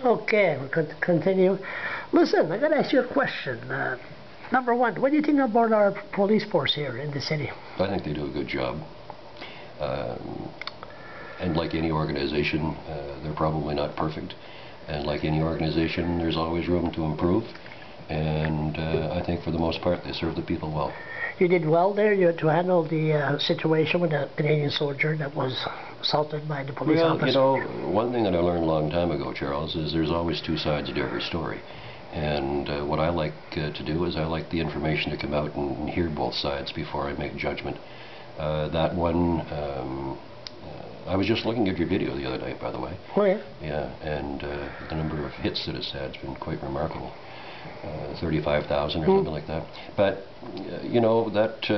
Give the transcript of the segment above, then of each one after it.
Okay, we're going to continue. Listen, I got to ask you a question. Number one, what do you think about our police force here in the city? I think they do a good job. And like any organization, they're probably not perfect. And like any organization, there's always room to improve. And I think for the most part, they serve the people well. You did well there to handle the situation with the Canadian soldier that was assaulted by the police officer. You know, one thing that I learned a long time ago, Charles, is there's always two sides to every story. And what I like to do is I like the information to come out and hear both sides before I make judgment. That one, I was just looking at your video the other night, by the way. Oh, yeah? Yeah, and the number of hits that it's had has been quite remarkable. 35,000 or something like that. But, you know, that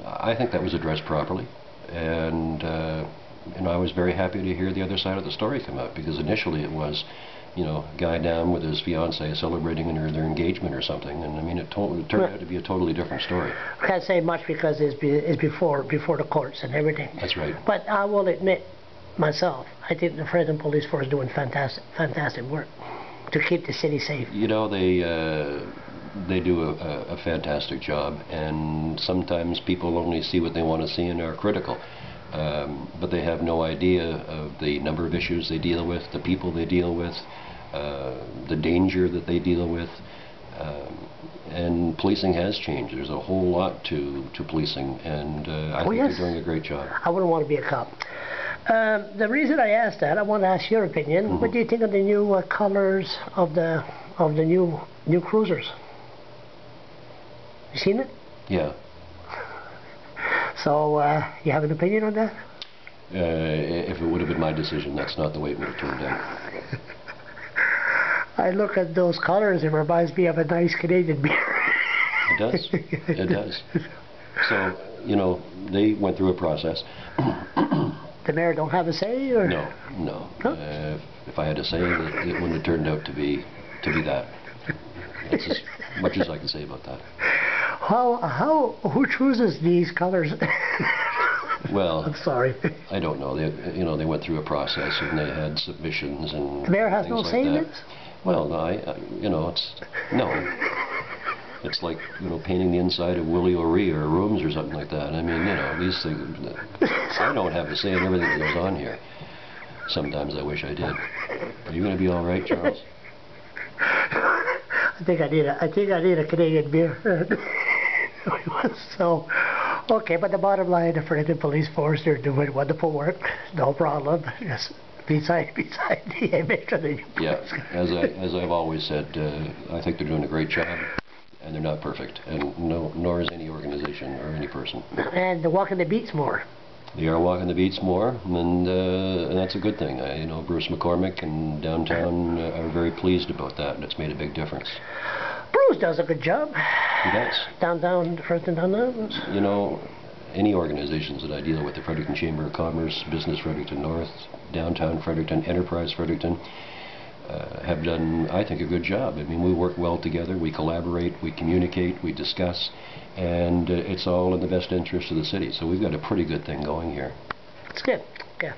I think that was addressed properly. And, you know, I was very happy to hear the other side of the story come out, because initially it was, you know, a guy down with his fiancée celebrating their engagement or something, and I mean, it turned out to be a totally different story. I can't say much because it's before the courts and everything. That's right. But I will admit, myself, I think the Fredericton Police Force is doing fantastic work to keep the city safe. You know, they do a fantastic job, and sometimes people only see what they want to see and are critical. But they have no idea of the number of issues they deal with, the people they deal with, the danger that they deal with. And policing has changed. There's a whole lot to policing, and I think they're doing a great job. I wouldn't want to be a cop. The reason I asked that, I want to ask your opinion. Mm-hmm. What do you think of the new colors of the new cruisers? You seen it? Yeah. So, you have an opinion on that? If it would have been my decision, that's not the way it would have turned out. I look at those colors, it reminds me of a nice Canadian beer. It does. It does. So, you know, they went through a process. The mayor don't have a say, or? No, no. Huh? If I had to say, it wouldn't have turned out to be that. That's as much as I can say about that. Who chooses these colors? Well, I'm sorry. I don't know. They went through a process, and they had submissions and the mayor has no say in this? Well, no, it's like, you know, painting the inside of Willie O'Ree or rooms or something like that. I mean, you know, these things. I don't have a say in everything that goes on here. Sometimes I wish I did. Are you going to be all right, Charles? I think I need a Canadian beer. So, okay, but the bottom line, the Fredericton Police Force, they're doing wonderful work. No problem. Just beside the image of the new police. Yeah, as I've always said, I think they're doing a great job, and they're not perfect, and nor is any organization or any person. And they're walking the beats more. They are walking the beats more, and that's a good thing. You know, Bruce McCormick and downtown are very pleased about that, and it's made a big difference. Bruce does a good job. He does. Downtown, Fredericton, downtown. You know, any organizations that I deal with, the Fredericton Chamber of Commerce, Business Fredericton North, Downtown Fredericton, Enterprise Fredericton, have done, I think, a good job. I mean, we work well together, we collaborate, we communicate, we discuss, and it's all in the best interest of the city. So we've got a pretty good thing going here. It's good. Yeah.